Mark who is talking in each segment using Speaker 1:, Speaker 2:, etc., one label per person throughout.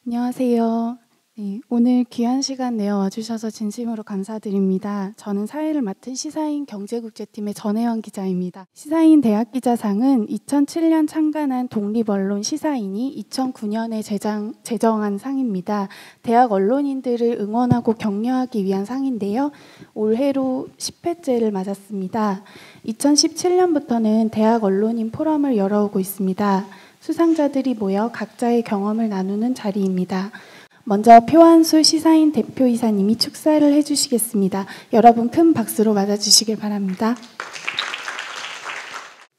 Speaker 1: 안녕하세요. 네, 오늘 귀한 시간 내어 와주셔서 진심으로 감사드립니다. 저는 사회를 맡은 시사인 경제국제팀의 전혜원 기자입니다. 시사인 대학기자상은 2007년 창간한 독립언론 시사인이 2009년에 제정한 상입니다. 대학 언론인들을 응원하고 격려하기 위한 상인데요. 올해로 10회째를 맞았습니다. 2017년부터는 대학 언론인 포럼을 열어오고 있습니다. 수상자들이 모여 각자의 경험을 나누는 자리입니다. 먼저 표한수 시사인 대표이사님이 축사를 해주시겠습니다. 여러분 큰 박수로 맞아주시길 바랍니다.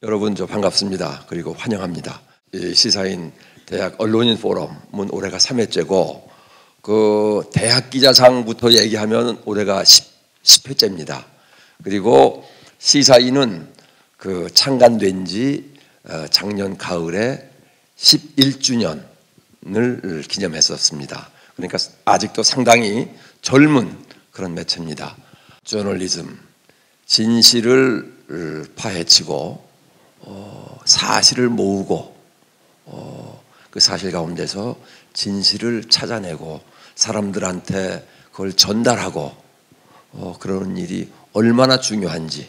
Speaker 2: 여러분 반갑습니다. 그리고 환영합니다. 이 시사인 대학 언론인 포럼은 올해가 3회째고 그 대학 기자상부터 얘기하면 올해가 10회째입니다. 그리고 시사인은 그 창간된 지 작년 가을에 11주년을 기념했었습니다. 그러니까 아직도 상당히 젊은 그런 매체입니다. 저널리즘, 진실을 파헤치고 사실을 모으고 그 사실 가운데서 진실을 찾아내고 사람들한테 그걸 전달하고 그런 일이 얼마나 중요한지,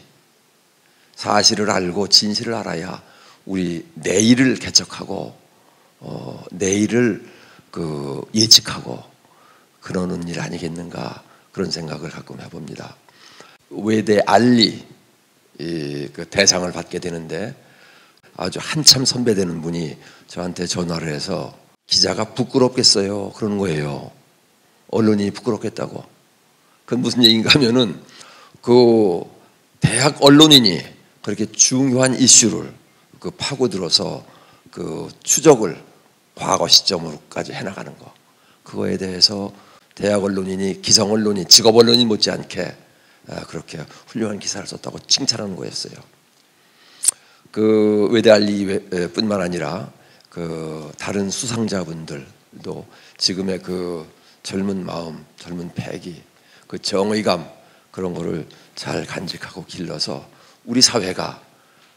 Speaker 2: 사실을 알고 진실을 알아야 우리 내일을 개척하고 내일을 예측하고 그러는 일 아니겠는가, 그런 생각을 가끔 해봅니다. 외대 알리 그 대상을 받게 되는데 아주 한참 선배되는 분이 저한테 전화를 해서 기자가 부끄럽겠어요 그러는 거예요. 언론인이 부끄럽겠다고. 그건 무슨 얘기인가 하면은 그 대학 언론인이 그렇게 중요한 이슈를 파고들어서 그 추적을 과거 시점으로까지 해나가는 거, 그거에 대해서 대학 언론인이 기성 언론인, 직업 언론인 못지않게 그렇게 훌륭한 기사를 썼다고 칭찬하는 거였어요. 그 외대 알리뿐만 아니라 그 다른 수상자분들도 지금의 그 젊은 마음, 젊은 패기, 그 정의감, 그런 거를 잘 간직하고 길러서 우리 사회가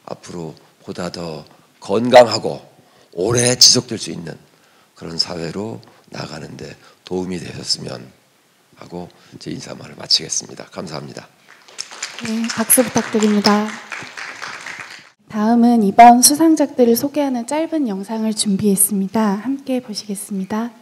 Speaker 2: 앞으로 보다 더 건강하고 오래 지속될 수 있는 그런 사회로 나가는데 도움이 되셨으면 하고 제 인사말을 마치겠습니다. 감사합니다.
Speaker 1: 네, 박수 부탁드립니다. 다음은 이번 수상작들을 소개하는 짧은 영상을 준비했습니다. 함께 보시겠습니다.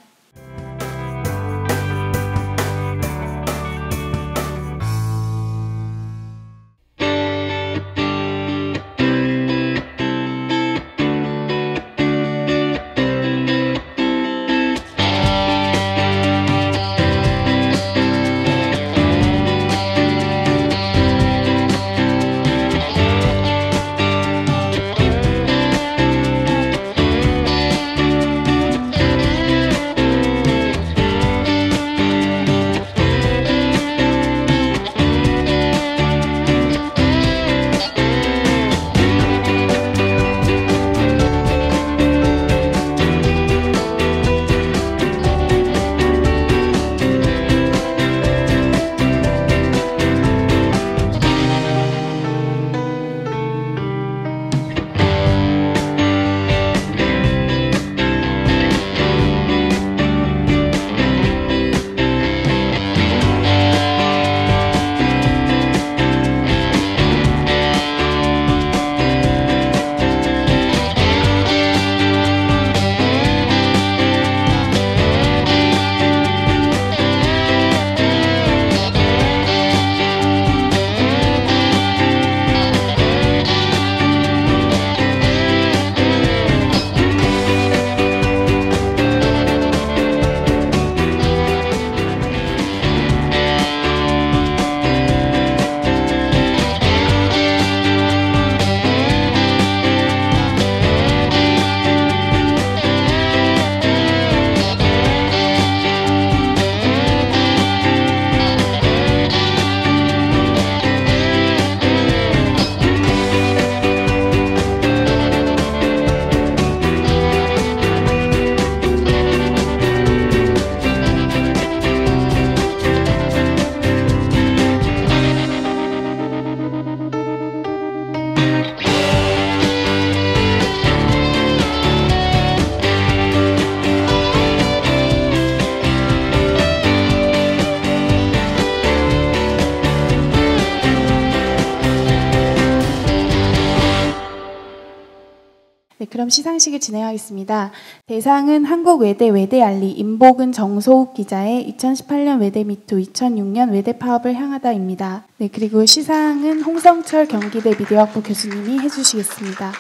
Speaker 1: 그럼 시상식을 진행하겠습니다. 대상은 한국외대 외대알리 임복은 정소욱 기자의 2018년 외대 미투 2006년 외대 파업을 향하다입니다. 네, 그리고 시상은 홍성철 경기대 미디어학부 교수님이 해주시겠습니다.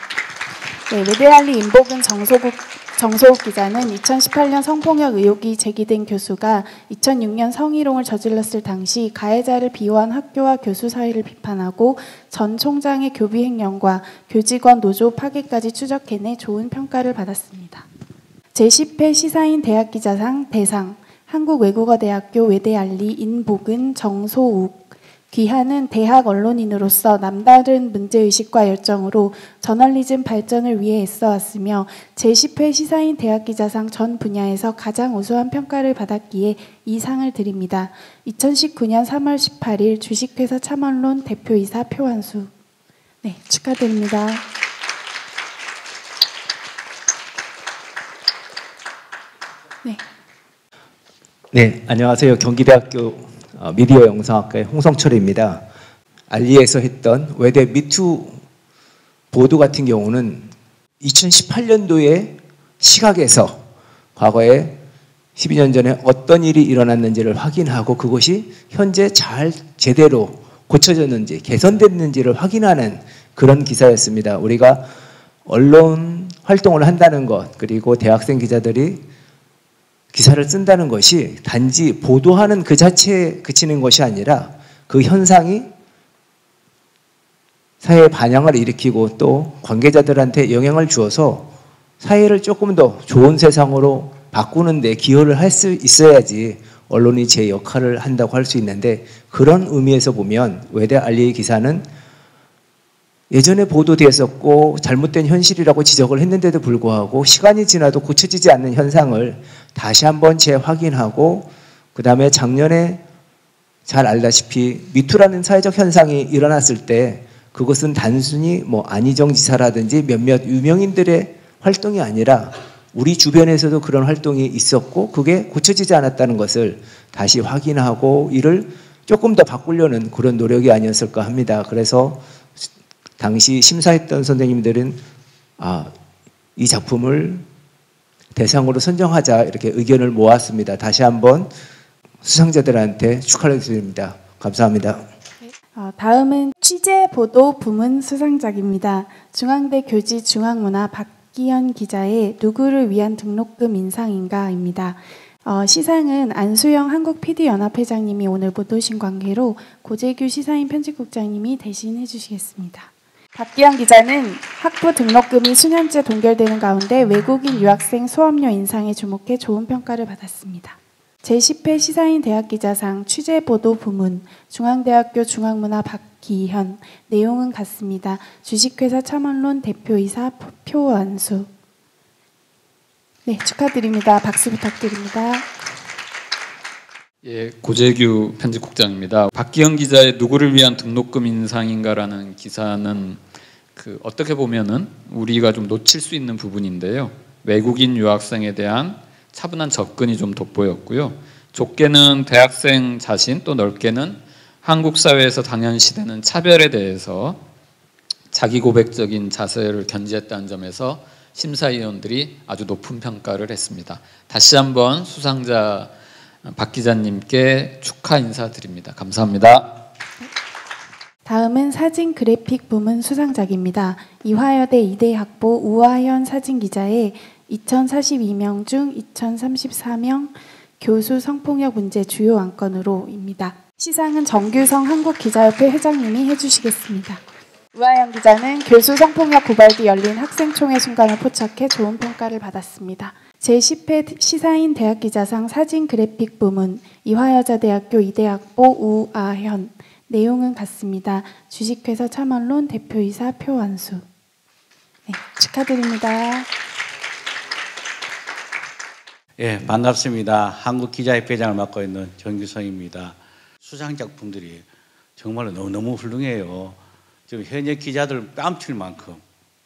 Speaker 1: 네, 외대알리 임복은 정소욱 기자는 2018년 성폭력 의혹이 제기된 교수가 2006년 성희롱을 저질렀을 당시 가해자를 비호한 학교와 교수 사이를 비판하고 전 총장의 교비 횡령과 교직원 노조 파괴까지 추적해내 좋은 평가를 받았습니다. 제10회 시사인 대학기자상 대상 한국외국어대학교 외대알리 임복은 정소욱 귀하는 대학 언론인으로서 남다른 문제의식과 열정으로 저널리즘 발전을 위해 애써왔으며 제10회 시사인 대학기자상 전 분야에서 가장 우수한 평가를 받았기에 이 상을 드립니다. 2019년 3월 18일 주식회사 참언론 대표이사 표완수. 네, 축하드립니다.
Speaker 3: 네, 안녕하세요. 경기대학교 미디어 영상학과의 홍성철입니다. 알리에서 했던 외대 미투 보도 같은 경우는 2018년도에 시각에서 과거에 12년 전에 어떤 일이 일어났는지를 확인하고 그것이 현재 잘 제대로 고쳐졌는지 개선됐는지를 확인하는 그런 기사였습니다. 우리가 언론 활동을 한다는 것, 그리고 대학생 기자들이 기사를 쓴다는 것이 단지 보도하는 그 자체에 그치는 것이 아니라 그 현상이 사회에 반향을 일으키고 또 관계자들한테 영향을 주어서 사회를 조금 더 좋은 세상으로 바꾸는 데 기여를 할 수 있어야지 언론이 제 역할을 한다고 할 수 있는데, 그런 의미에서 보면 외대 알리의 기사는 예전에 보도되었었고 잘못된 현실이라고 지적을 했는데도 불구하고 시간이 지나도 고쳐지지 않는 현상을 다시 한번 재확인하고, 그 다음에 작년에 잘 알다시피 미투라는 사회적 현상이 일어났을 때 그것은 단순히 안희정 지사라든지 몇몇 유명인들의 활동이 아니라 우리 주변에서도 그런 활동이 있었고 그게 고쳐지지 않았다는 것을 다시 확인하고 이를 조금 더 바꾸려는 그런 노력이 아니었을까 합니다. 그래서 당시 심사했던 선생님들은 이 작품을 대상으로 선정하자 이렇게 의견을 모았습니다. 다시 한번 수상자들한테 축하를 드립니다. 감사합니다.
Speaker 1: 다음은 취재보도 부문 수상작입니다. 중앙대 교지 중앙문화 박기현 기자의 누구를 위한 등록금 인상인가입니다. 시상은 안수영 한국PD연합회장님이 오늘 못 오신 관계로 고재규 시사인 편집국장님이 대신해 주시겠습니다. 박기현 기자는 학부 등록금이 수년째 동결되는 가운데 외국인 유학생 수업료 인상에 주목해 좋은 평가를 받았습니다. 제10회 시사인 대학기자상 취재보도 부문 중앙대학교 중앙문화 박기현. 내용은 같습니다. 주식회사 참언론 대표이사 표완수. 네, 축하드립니다. 박수 부탁드립니다.
Speaker 4: 예, 고재규 편집국장입니다. 박기현 기자의 누구를 위한 등록금 인상인가라는 기사는 어떻게 보면은 우리가 좀 놓칠 수 있는 부분인데요. 외국인 유학생에 대한 차분한 접근이 좀 돋보였고요. 좁게는 대학생 자신, 또 넓게는 한국 사회에서 당연시되는 차별에 대해서 자기 고백적인 자세를 견지했다는 점에서 심사위원들이 아주 높은 평가를 했습니다. 다시 한번 수상자 박 기자님께 축하 인사드립니다. 감사합니다.
Speaker 1: 다음은 사진 그래픽 부문 수상작입니다. 이화여대 이대 학부 우하현 사진기자의 2042명 중 2034명 교수 성폭력 문제 주요 안건으로입니다. 시상은 정규성 한국기자협회 회장님이 해주시겠습니다. 우하현 기자는 교수 성폭력 고발 뒤 열린 학생총회 순간을 포착해 좋은 평가를 받았습니다. 제10회 시사인 대학기자상 사진 그래픽 부문 이화여자대학교 이대학부 우아현. 내용은 같습니다. 주식회사 참언론 대표이사 표완수. 네, 축하드립니다.
Speaker 5: 예, 반갑습니다. 한국기자협회장을 맡고 있는 정규성입니다. 수상작품들이 정말로 너무 훌륭해요. 지금 현역 기자들 뺨칠 만큼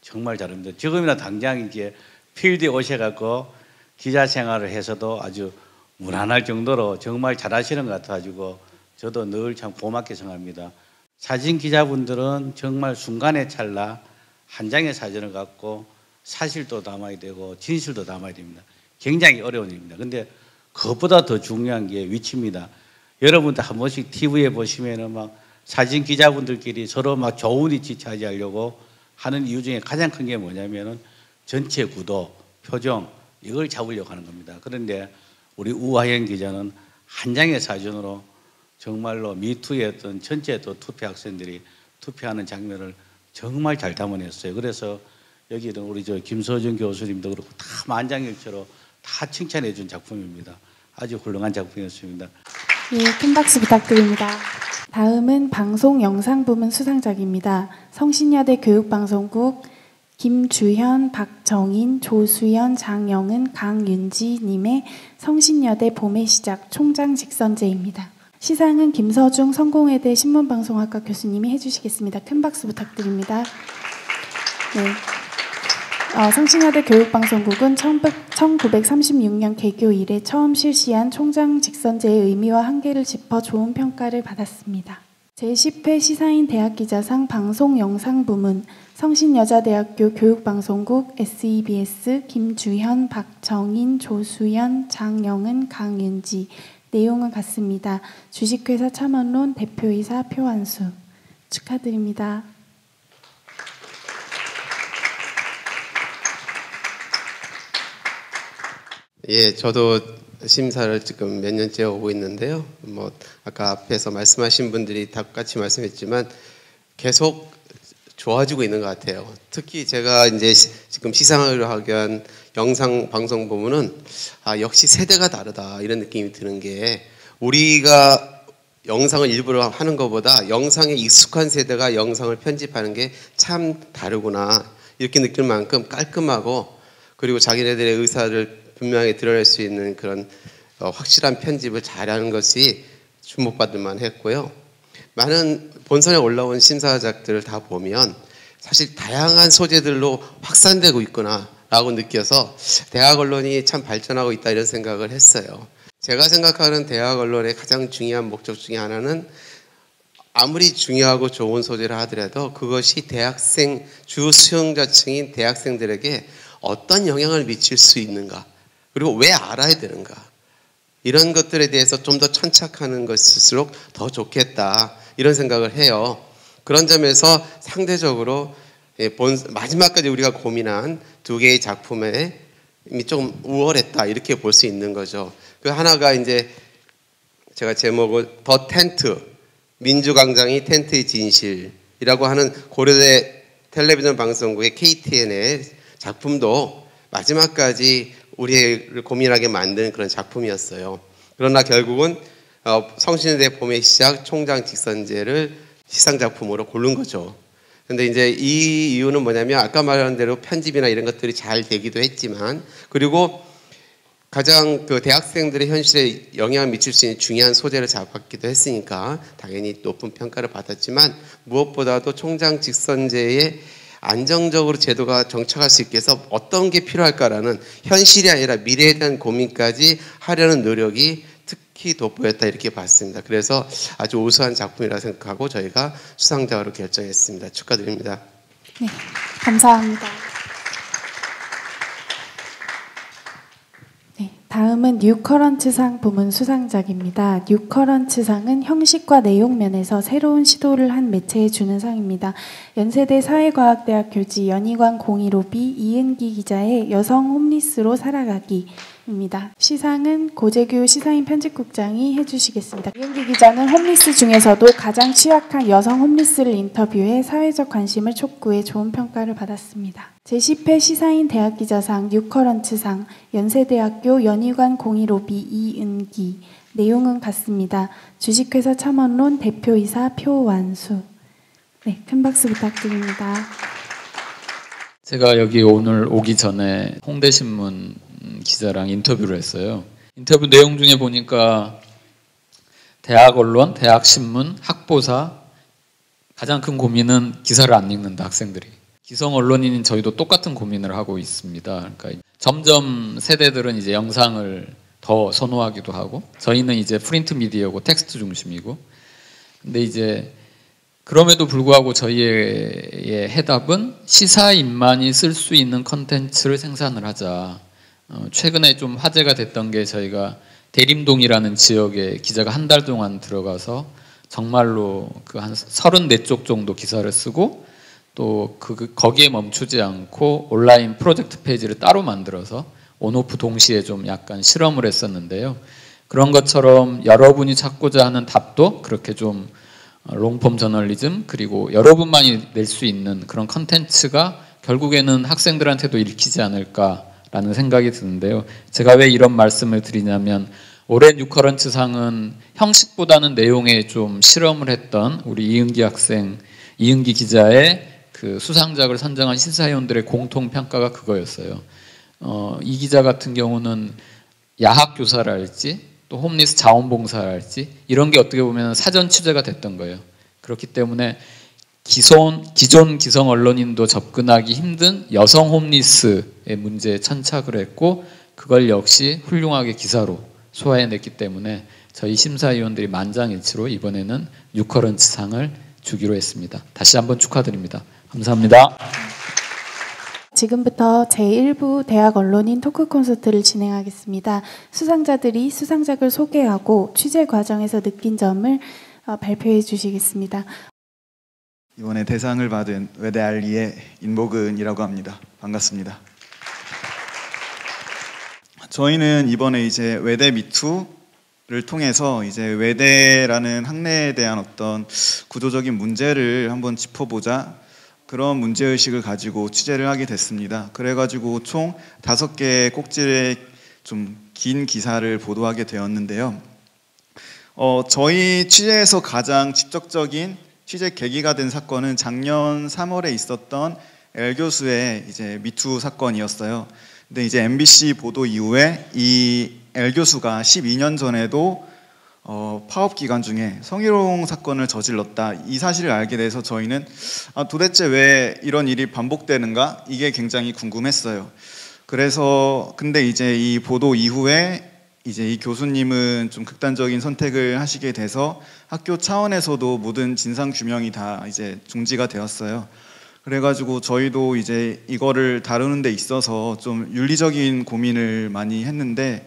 Speaker 5: 정말 잘합니다. 지금이나 당장 이제 필드에 오셔갖고 기자 생활을 해서도 아주 무난할 정도로 정말 잘하시는 것 같아가지고 저도 늘 참 고맙게 생각합니다. 사진 기자분들은 정말 순간의 찰나 한 장의 사진을 갖고 사실도 담아야 되고 진실도 담아야 됩니다. 굉장히 어려운 일입니다. 근데 그것보다 더 중요한 게 위치입니다. 여러분들 한 번씩 TV에 보시면은 막 사진 기자분들끼리 서로 막 좋은 위치 차지하려고 하는 이유 중에 가장 큰 게 뭐냐면은 전체 구도, 표정 이걸 잡으려고 하는 겁니다. 그런데 우리 우하연 기자는 한 장의 사진으로 정말로 미투의 어떤 전체 또 투표 학생들이 투표하는 장면을 정말 잘 담아냈어요. 그래서 여기는 우리 저 김서준 교수님도 그렇고 다 만장일치로 다 칭찬해 준 작품입니다. 아주 훌륭한 작품이었습니다.
Speaker 1: 예, 큰 박수 부탁드립니다. 다음은 방송 영상 부문 수상작입니다. 성신여대 교육방송국 김주현, 박정인, 조수연, 장영은, 강윤지 님의 성신여대 봄의 시작 총장 직선제입니다. 시상은 김서중 성공회대 신문방송학과 교수님이 해주시겠습니다. 큰 박수 부탁드립니다. 네. 성신여대 교육방송국은 1936년 개교 이래 처음 실시한 총장 직선제의 의미와 한계를 짚어 좋은 평가를 받았습니다. 제10회 시사인 대학기자상 방송영상부문 성신여자대학교 교육방송국 SEBS 김주현, 박정인, 조수연, 장영은, 강윤지. 내용은 같습니다. 주식회사 참원론 대표이사 표완수. 축하드립니다.
Speaker 6: 예, 저도 심사를 지금 몇 년째 오고 있는데요. 뭐 아까 앞에서 말씀하신 분들이 다 똑같이 말씀했지만 계속 좋아지고 있는 것 같아요. 특히 제가 이제 지금 시상을 하기 위한 영상 방송 부문은 역시 세대가 다르다 이런 느낌이 드는 게 우리가 영상을 일부러 하는 것보다 영상에 익숙한 세대가 영상을 편집하는 게 참 다르구나 이렇게 느낄 만큼 깔끔하고 그리고 자기네들의 의사를 분명히 드러낼 수 있는 그런 확실한 편집을 잘하는 것이 주목받을 만했고요. 많은 본선에 올라온 심사작들을 다 보면 사실 다양한 소재들로 확산되고 있구나라고 느껴서 대학 언론이 참 발전하고 있다 이런 생각을 했어요. 제가 생각하는 대학 언론의 가장 중요한 목적 중에 하나는 아무리 중요하고 좋은 소재를 하더라도 그것이 대학생 주 수용자층인 대학생들에게 어떤 영향을 미칠 수 있는가 그리고 왜 알아야 되는가 이런 것들에 대해서 좀 더 천착하는 것일수록 더 좋겠다 이런 생각을 해요. 그런 점에서 상대적으로 마지막까지 우리가 고민한 두 개의 작품에 좀 우월했다 이렇게 볼 수 있는 거죠. 그 하나가 이제 제가 제목을 더 텐트 민주광장이 텐트의 진실이라고 하는 고려대 텔레비전 방송국의 KTN의 작품도 마지막까지 우리를 고민하게 만든 그런 작품이었어요. 그러나 결국은 성신여대 봄의 시작 총장 직선제를 시상작품으로 고른 거죠. 근데 이제 이 이유는 뭐냐면 아까 말한 대로 편집이나 이런 것들이 잘 되기도 했지만 그리고 가장 그 대학생들의 현실에 영향을 미칠 수 있는 중요한 소재를 잡았기도 했으니까 당연히 높은 평가를 받았지만 무엇보다도 총장 직선제에 안정적으로 제도가 정착할 수 있게 해서 어떤 게 필요할까라는 현실이 아니라 미래에 대한 고민까지 하려는 노력이 특히 돋보였다 이렇게 봤습니다. 그래서 아주 우수한 작품이라고 생각하고 저희가 수상자로 결정했습니다. 축하드립니다.
Speaker 1: 네, 감사합니다. 네, 다음은 뉴커런트상 부문 수상작입니다. 뉴커런트상은 형식과 내용 면에서 새로운 시도를 한 매체에 주는 상입니다. 연세대 사회과학대학 교지 연희관 015B 이은기 기자의 여성 홈리스로 살아가기입니다. 시상은 고재규 시사인 편집국장이 해주시겠습니다. 이은기 기자는 홈리스 중에서도 가장 취약한 여성 홈리스를 인터뷰해 사회적 관심을 촉구해 좋은 평가를 받았습니다. 제10회 시사인 대학기자상 뉴커런트상 연세대학교 연희관 015B 이은기. 내용은 같습니다. 주식회사 참원론 대표이사 표완수. 네, 큰 박수 부탁드립니다.
Speaker 4: 제가 여기 오늘 오기 전에 홍대신문 기자랑 인터뷰를 했어요. 인터뷰 내용 중에 보니까 대학 언론, 대학 신문, 학보사 가장 큰 고민은 기사를 안 읽는다 학생들이. 기성 언론인인 저희도 똑같은 고민을 하고 있습니다. 그러니까 점점 세대들은 이제 영상을 더 선호하기도 하고 저희는 이제 프린트 미디어고 텍스트 중심이고 근데 이제 그럼에도 불구하고 저희의 해답은 시사인만이 쓸 수 있는 컨텐츠를 생산을 하자. 최근에 좀 화제가 됐던 게 저희가 대림동이라는 지역에 기자가 한 달 동안 들어가서 정말로 그 한 34쪽 정도 기사를 쓰고 또 거기에 멈추지 않고 온라인 프로젝트 페이지를 따로 만들어서 온오프 동시에 좀 약간 실험을 했었는데요. 그런 것처럼 여러분이 찾고자 하는 답도 그렇게 좀 롱폼 저널리즘 그리고 여러분만이 낼 수 있는 그런 컨텐츠가 결국에는 학생들한테도 읽히지 않을까라는 생각이 드는데요. 제가 왜 이런 말씀을 드리냐면 올해 뉴커런트상은 형식보다는 내용에 좀 실험을 했던 우리 이은기 기자의 그 수상작을 선정한 심사위원들의 공통 평가가 그거였어요. 이 기자 같은 경우는 야학 교사랄지 또 홈리스 자원봉사랄지 이런 게 어떻게 보면 사전 취재가 됐던 거예요. 그렇기 때문에 기존 기성 언론인도 접근하기 힘든 여성 홈리스의 문제에 천착을 했고 그걸 역시 훌륭하게 기사로 소화해냈기 때문에 저희 심사위원들이 만장일치로 이번에는 뉴커런트상을 주기로 했습니다. 다시 한번 축하드립니다. 감사합니다.
Speaker 1: 지금부터 제1부 대학 언론인 토크 콘서트를 진행하겠습니다. 수상자들이 수상작을 소개하고 취재 과정에서 느낀 점을 발표해 주시겠습니다.
Speaker 7: 이번에 대상을 받은 외대 알리의 인복은이라고 합니다. 반갑습니다. 저희는 이번에 이제 외대 미투를 통해서 이제 외대라는 학내에 대한 어떤 구조적인 문제를 한번 짚어보자 그런 문제의식을 가지고 취재를 하게 됐습니다. 그래가지고 총 5개의 꼭지의 좀 긴 기사를 보도하게 되었는데요. 저희 취재에서 가장 직접적인 취재 계기가 된 사건은 작년 3월에 있었던 L 교수의 이제 미투 사건이었어요. 근데 이제 MBC 보도 이후에 이 L 교수가 12년 전에도 파업 기간 중에 성희롱 사건을 저질렀다. 이 사실을 알게 돼서 저희는 도대체 왜 이런 일이 반복되는가? 이게 굉장히 궁금했어요. 그래서 근데 이제 이 보도 이후에 이제 이 교수님은 좀 극단적인 선택을 하시게 돼서 학교 차원에서도 모든 진상 규명이 다 이제 중지가 되었어요. 그래가지고 저희도 이제 이거를 다루는 데 있어서 좀 윤리적인 고민을 많이 했는데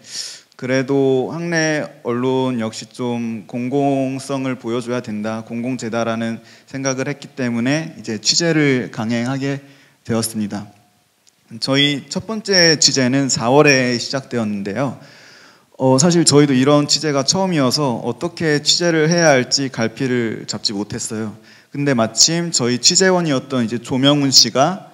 Speaker 7: 그래도 학내 언론 역시 좀 공공성을 보여줘야 된다, 공공재다라는 생각을 했기 때문에 이제 취재를 강행하게 되었습니다. 저희 첫 번째 취재는 4월에 시작되었는데요. 사실 저희도 이런 취재가 처음이어서 어떻게 취재를 해야 할지 갈피를 잡지 못했어요. 근데 마침 저희 취재원이었던 이제 조명훈 씨가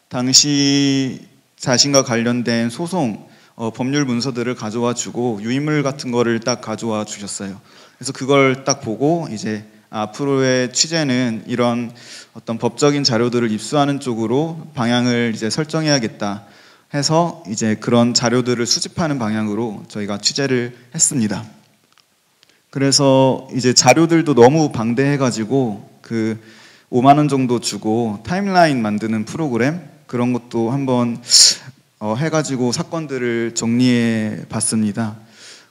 Speaker 7: 당시 자신과 관련된 소송 법률 문서들을 가져와 주고 유인물 같은 거를 딱 가져와 주셨어요. 그래서 그걸 딱 보고 이제 앞으로의 취재는 이런 어떤 법적인 자료들을 입수하는 쪽으로 방향을 이제 설정해야겠다 해서 이제 그런 자료들을 수집하는 방향으로 저희가 취재를 했습니다. 그래서 이제 자료들도 너무 방대해가지고 그 5만 원 정도 주고 타임라인 만드는 프로그램 그런 것도 한번 해가지고 사건들을 정리해 봤습니다.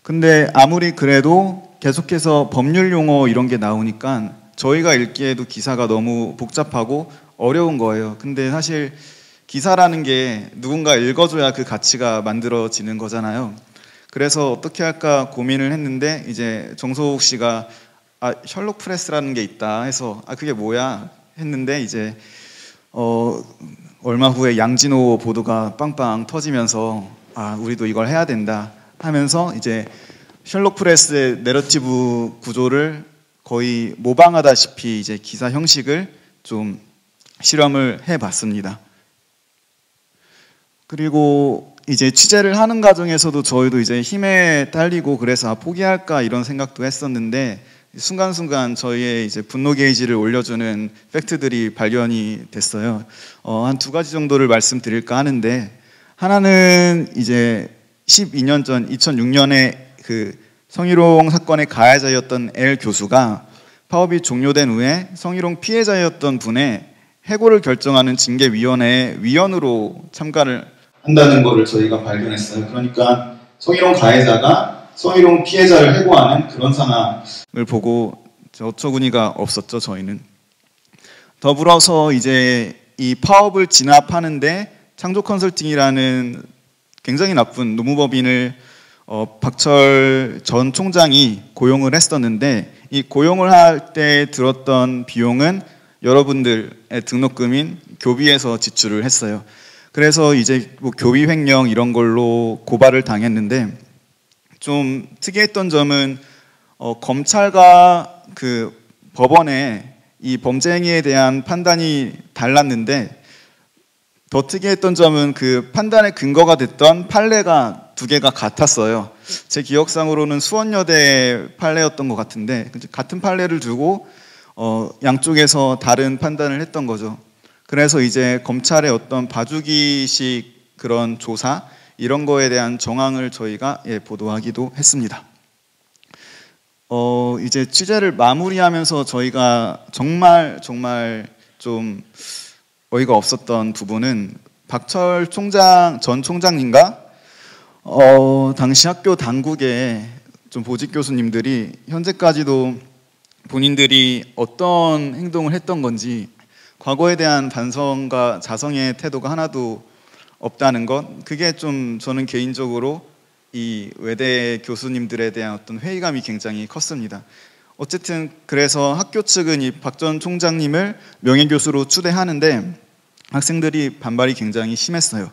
Speaker 7: 근데 아무리 그래도 계속해서 법률 용어 이런 게 나오니까 저희가 읽기에도 기사가 너무 복잡하고 어려운 거예요. 근데 사실 기사라는 게 누군가 읽어줘야 그 가치가 만들어지는 거잖아요. 그래서 어떻게 할까 고민을 했는데 이제 정소욱 씨가 셜록 프레스라는 게 있다 해서 그게 뭐야 했는데 이제 얼마 후에 양진호 보도가 빵빵 터지면서 우리도 이걸 해야 된다 하면서 이제 셜록 프레스의 내러티브 구조를 거의 모방하다시피 이제 기사 형식을 좀 실험을 해봤습니다. 그리고 이제 취재를 하는 과정에서도 저희도 이제 힘에 딸리고 그래서 포기할까 이런 생각도 했었는데 순간순간 저희의 이제 분노 게이지를 올려주는 팩트들이 발견이 됐어요. 한 2가지 정도를 말씀드릴까 하는데 하나는 이제 12년 전 2006년에 그 성희롱 사건의 가해자였던 L 교수가 파업이 종료된 후에 성희롱 피해자였던 분의 해고를 결정하는 징계위원회의 위원으로 참가를 한다는 것을 저희가 발견했어요. 그러니까 성희롱 가해자가 성희롱 피해자를 해고하는 그런 상황을 보고 어처구니가 없었죠, 저희는. 더불어서 이제 이 파업을 진압하는데 창조 컨설팅이라는 굉장히 나쁜 노무법인을 박철 전 총장이 고용을 했었는데, 이 고용을 할 때 들었던 비용은 여러분들의 등록금인 교비에서 지출을 했어요. 그래서 이제 뭐 교비 횡령 이런 걸로 고발을 당했는데, 좀 특이했던 점은 검찰과 그 법원에 이 범죄 행위에 대한 판단이 달랐는데, 더 특이했던 점은 그 판단의 근거가 됐던 판례가 두 개가 같았어요. 제 기억상으로는 수원여대 판례였던 것 같은데, 같은 판례를 두고 양쪽에서 다른 판단을 했던 거죠. 그래서 이제 검찰의 어떤 봐주기식 그런 조사 이런 거에 대한 정황을 저희가 보도하기도 했습니다. 이제 취재를 마무리하면서 저희가 정말 좀 어이가 없었던 부분은 박철 전 총장님과 당시 학교 당국의 좀 보직 교수님들이 현재까지도 본인들이 어떤 행동을 했던 건지 과거에 대한 반성과 자성의 태도가 하나도 없다는 것, 그게 좀 저는 개인적으로 이 외대 교수님들에 대한 어떤 회의감이 굉장히 컸습니다. 어쨌든 그래서 학교 측은 이 박 전 총장님을 명예교수로 추대하는데 학생들이 반발이 굉장히 심했어요.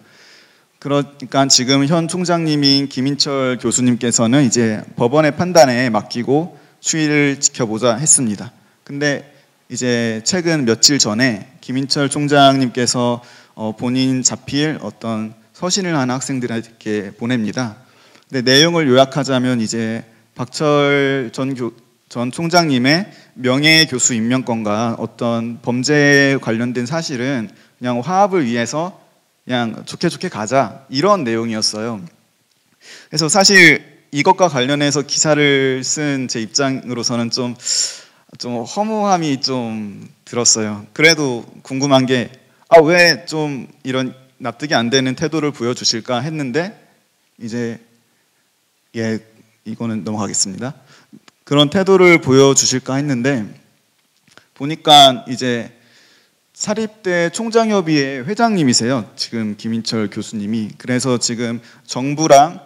Speaker 7: 그러니까 지금 현 총장님인 김인철 교수님께서는 이제 법원의 판단에 맡기고 추이를 지켜보자 했습니다. 근데 이제 최근 며칠 전에 김인철 총장님께서 본인 자필 어떤 서신을 하는 학생들에게 보냅니다. 근데 내용을 요약하자면 이제 박철 전 총장님의 명예교수 임명권과 어떤 범죄에 관련된 사실은 그냥 화합을 위해서 그냥 좋게 가자, 이런 내용이었어요. 그래서 사실 이것과 관련해서 기사를 쓴 제 입장으로서는 좀 허무함이 좀 들었어요. 그래도 궁금한 게 왜 좀 이런 납득이 안 되는 태도를 보여주실까 했는데, 이제 이거는 넘어가겠습니다. 그런 태도를 보여주실까 했는데 보니까 이제 사립대 총장협의회 회장님이세요. 지금 김인철 교수님이. 그래서 지금 정부랑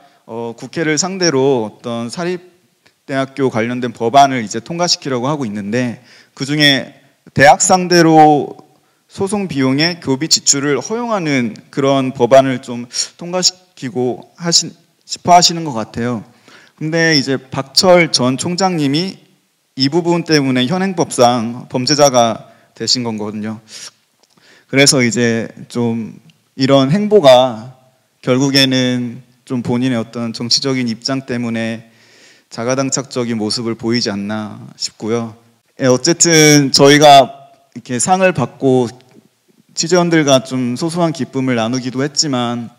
Speaker 7: 국회를 상대로 어떤 사립대학교 관련된 법안을 이제 통과시키려고 하고 있는데, 그중에 대학 상대로 소송 비용의 교비 지출을 허용하는 그런 법안을 좀 통과시키고 싶어 하시는 것 같아요. 근데 이제 박철 전 총장님이 이 부분 때문에 현행법상 범죄자가 되신 거거든요. 그래서 이제 좀 이런 행보가 결국에는 좀 본인의 어떤 정치적인 입장 때문에 자가당착적인 모습을 보이지 않나 싶고요. 어쨌든 저희가 이렇게 상을 받고 취재원들과 좀 소소한 기쁨을 나누기도 했지만,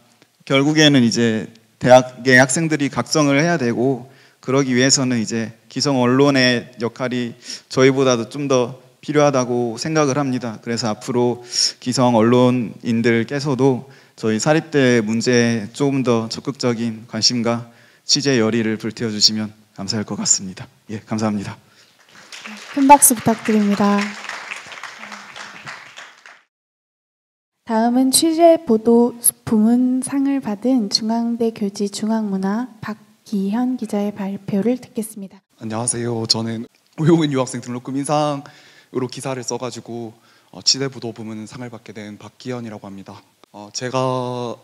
Speaker 7: 결국에는 이제 대학의 학생들이 각성을 해야 되고, 그러기 위해서는 이제 기성 언론의 역할이 저희보다도 좀 더 필요하다고 생각을 합니다. 그래서 앞으로 기성 언론인들께서도 저희 사립대 문제에 조금 더 적극적인 관심과 취재 열의를 불태워 주시면 감사할 것 같습니다. 감사합니다.
Speaker 1: 큰 박수 부탁드립니다. 다음은 취재 보도 부문상을 받은 중앙대 교지 중앙문화 박기현 기자의 발표를 듣겠습니다.
Speaker 8: 안녕하세요. 저는 외국인 유학생 등록금 인상으로 기사를 써가지고 취재 보도 부문 상을 받게 된 박기현이라고 합니다. 제가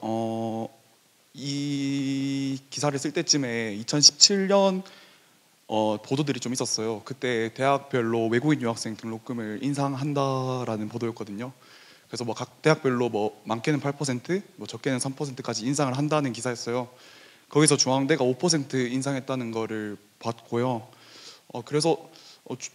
Speaker 8: 이 기사를 쓸 때쯤에 2017년 보도들이 좀 있었어요. 그때 대학별로 외국인 유학생 등록금을 인상한다라는 보도였거든요. 그래서 뭐 각 대학별로 뭐 많게는 8%, 뭐 적게는 3%까지 인상을 한다는 기사였어요. 거기서 중앙대가 5% 인상했다는 거를 봤고요. 그래서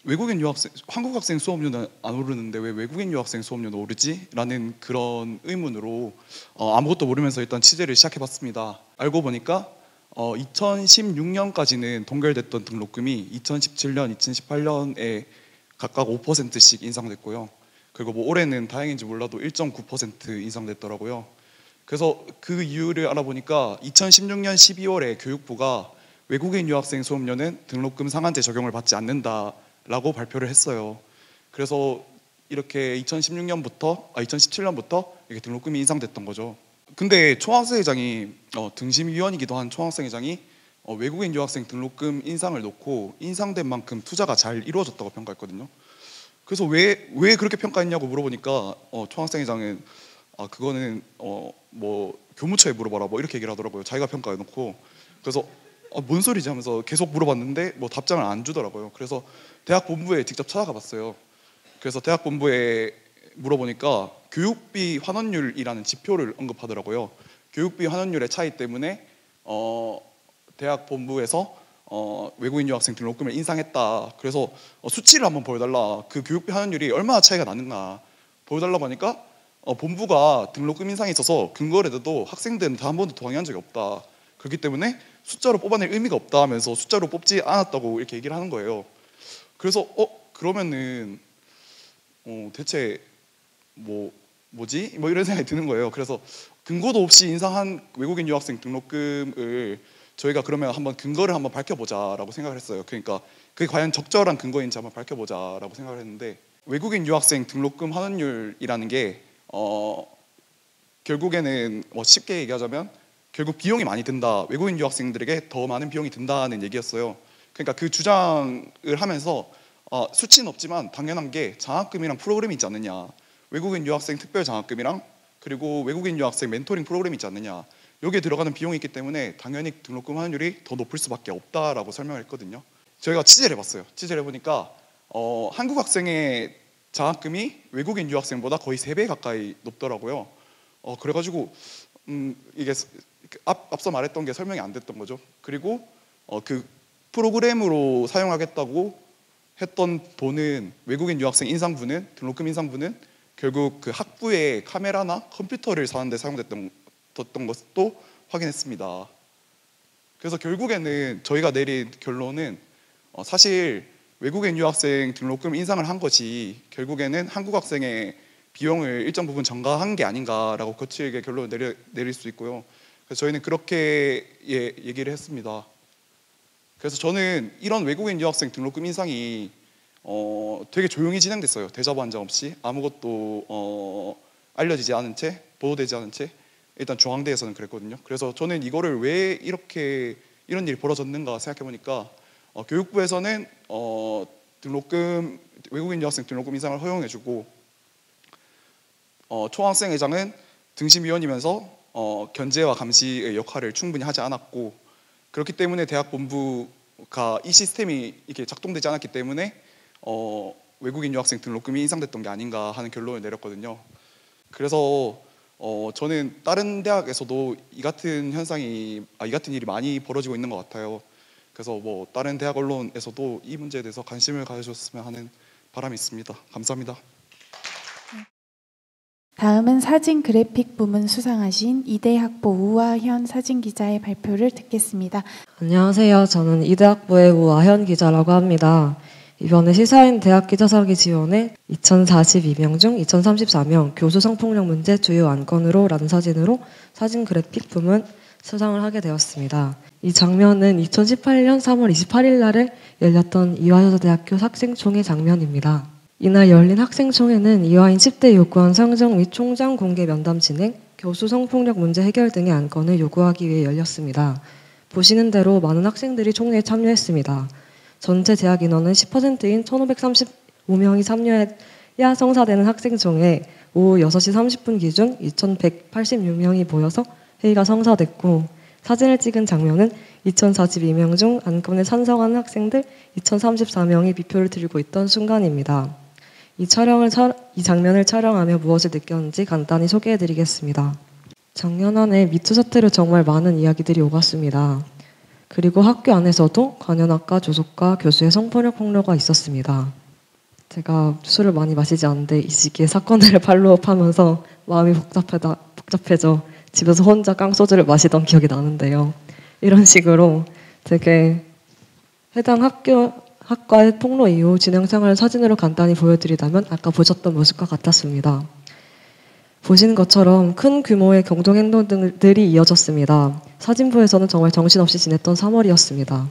Speaker 8: 외국인 유학생, 한국 학생 수업료는 안 오르는데 왜 외국인 유학생 수업료는 오르지? 라는 그런 의문으로 아무것도 모르면서 일단 취재를 시작해봤습니다. 알고 보니까 2016년까지는 동결됐던 등록금이 2017년, 2018년에 각각 5%씩 인상됐고요. 그리고 뭐 올해는 다행인지 몰라도 1.9% 인상됐더라고요. 그래서 그 이유를 알아보니까 2016년 12월에 교육부가 외국인 유학생 수업료는 등록금 상한제 적용을 받지 않는다라고 발표를 했어요. 그래서 이렇게 2017년부터 이렇게 등록금이 인상됐던 거죠. 근데 총학생회장이 등심위원이기도 한 총학생회장이 외국인 유학생 등록금 인상을 놓고 인상된 만큼 투자가 잘 이루어졌다고 평가했거든요. 그래서 왜 그렇게 평가했냐고 물어보니까 총학생회장은 그거는 뭐 교무처에 물어봐라 뭐 이렇게 얘기를 하더라고요. 자기가 평가해놓고. 그래서 뭔 소리지 하면서 계속 물어봤는데 뭐 답장을 안 주더라고요. 그래서 대학 본부에 직접 찾아가 봤어요. 그래서 대학 본부에 물어보니까 교육비 환원율이라는 지표를 언급하더라고요. 교육비 환원율의 차이 때문에 대학 본부에서 외국인 유학생 등록금을 인상했다. 그래서 수치를 한번 보여달라. 그 교육비 환원율이 얼마나 차이가 나는가 보여달라고 하니까 본부가 등록금 인상에 있어서 근거를 대도 학생들은 단 한 번도 동의한 적이 없다. 그렇기 때문에 숫자로 뽑아낼 의미가 없다 하면서 숫자로 뽑지 않았다고 이렇게 얘기를 하는 거예요. 그래서 그러면은 대체 뭐지? 뭐 이런 생각이 드는 거예요. 그래서 근거도 없이 인상한 외국인 유학생 등록금을 저희가 그러면 한번 근거를 한번 밝혀보자라고 생각을 했어요. 그러니까 그게 과연 적절한 근거인지 한번 밝혀보자라고 생각을 했는데 외국인 유학생 등록금 환원율이라는 게 결국에는 쉽게 얘기하자면 결국 비용이 많이 든다. 외국인 유학생들에게 더 많은 비용이 든다는 얘기였어요. 그러니까 그 주장을 하면서 수치는 없지만 당연한 게 장학금이랑 프로그램이 있지 않느냐. 외국인 유학생 특별 장학금이랑 그리고 외국인 유학생 멘토링 프로그램이 있지 않느냐. 여기에 들어가는 비용이 있기 때문에 당연히 등록금 환율이 더 높을 수밖에 없다라고 설명을 했거든요. 저희가 취재를 해봤어요. 취재를 해보니까 한국 학생의 장학금이 외국인 유학생보다 거의 3배 가까이 높더라고요. 그래가지고 이게 앞서 말했던 게 설명이 안 됐던 거죠. 그리고 그 프로그램으로 사용하겠다고 했던 돈은 외국인 유학생 인상분은 등록금 인상분은 결국 그 학부의 카메라나 컴퓨터를 사는데 사용됐던 것도 확인했습니다. 그래서 결국에는 저희가 내린 결론은 사실 외국인 유학생 등록금 인상을 한 것이 결국에는 한국 학생의 비용을 일정 부분 전가한 게 아닌가라고 거칠게 결론을 내릴 수 있고요. 그래서 저희는 그렇게 얘기를 했습니다. 그래서 저는 이런 외국인 유학생 등록금 인상이 되게 조용히 진행됐어요. 대자보 한 장 없이 아무것도 알려지지 않은 채 보도되지 않은 채 일단 중앙대에서는 그랬거든요. 그래서 저는 이거를 왜 이런 일이 벌어졌는가 생각해보니까 교육부에서는 외국인 유학생 등록금 인상을 허용해주고 총학생회장은 등심위원이면서 견제와 감시의 역할을 충분히 하지 않았고 그렇기 때문에 대학 본부가 이 시스템이 이렇게 작동되지 않았기 때문에 외국인 유학생 등록금이 인상됐던 게 아닌가 하는 결론을 내렸거든요. 그래서 저는 다른 대학에서도 이 같은 일이 많이 벌어지고 있는 것 같아요. 그래서 다른 대학 언론에서도 이 문제에 대해서 관심을 가져줬으면 하는 바람이 있습니다. 감사합니다.
Speaker 1: 다음은 사진 그래픽 부문 수상하신 이대학부 우아현 사진기자의 발표를 듣겠습니다.
Speaker 9: 안녕하세요. 저는 이대학부의 우아현 기자라고 합니다. 이번에 시사인 대학기자사기 지원에 2042명 중 2034명 교수 성폭력 문제 주요 안건으로 라는 사진으로 사진 그래픽 부문 수상을 하게 되었습니다. 이 장면은 2018년 3월 28일 날에 열렸던 이화여자대학교 학생총회 장면입니다. 이날 열린 학생총회는 이화인 10대 요구한 상정 및 총장 공개 면담 진행, 교수 성폭력 문제 해결 등의 안건을 요구하기 위해 열렸습니다. 보시는 대로 많은 학생들이 총회에 참여했습니다. 전체 재학 인원은 10%인 1,535명이 참여해야 성사되는 학생총회 오후 6시 30분 기준 2,186명이 모여서 회의가 성사됐고 사진을 찍은 장면은 2,042명 중 안건에 찬성하는 학생들 2,034명이 비표를 들고 있던 순간입니다. 이 장면을 촬영하며 무엇을 느꼈는지 간단히 소개해드리겠습니다. 작년 한 해 미투 사태로 정말 많은 이야기들이 오갔습니다. 그리고 학교 안에서도 관현악과 조속과 교수의 성폭력 폭로가 있었습니다. 제가 술을 많이 마시지 않는데 이 시기에 사건들을 팔로우업하면서 마음이 복잡해져 집에서 혼자 깡소주를 마시던 기억이 나는데요. 이런 식으로 되게 해당 학과의 폭로 이후 진행 상황을 사진으로 간단히 보여드리자면 아까 보셨던 모습과 같았습니다. 보시는 것처럼 큰 규모의 경동행동들이 이어졌습니다. 사진부에서는 정말 정신없이 지냈던 3월이었습니다.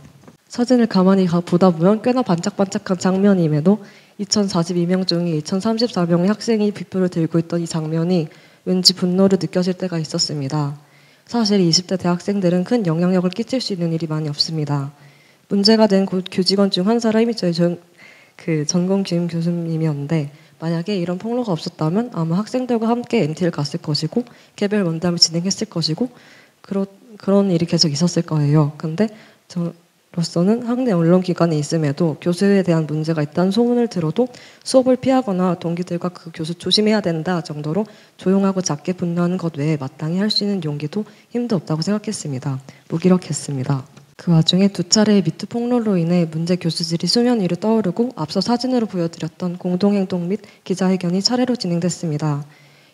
Speaker 9: 사진을 가만히 보다 보면 꽤나 반짝반짝한 장면임에도 2042명 중에 2034명의 학생이 비표를 들고 있던 이 장면이 왠지 분노를 느껴질 때가 있었습니다. 사실 20대 대학생들은 큰 영향력을 끼칠 수 있는 일이 많이 없습니다. 문제가 된 교직원 중 한 사람이 저희 전공 기임 교수님이었는데 만약에 이런 폭로가 없었다면 아마 학생들과 함께 MT를 갔을 것이고 개별 면담을 진행했을 것이고 그런 일이 계속 있었을 거예요. 근데 저로서는 학내 언론기관에 있음에도 교수에 대한 문제가 있다는 소문을 들어도 수업을 피하거나 동기들과 그 교수 조심해야 된다 정도로 조용하고 작게 분노하는 것 외에 마땅히 할 수 있는 용기도 힘도 없다고 생각했습니다. 무기력했습니다. 그 와중에 2차례의 미투 폭로로 인해 문제 교수들이 수면 위로 떠오르고 앞서 사진으로 보여드렸던 공동행동 및 기자회견이 차례로 진행됐습니다.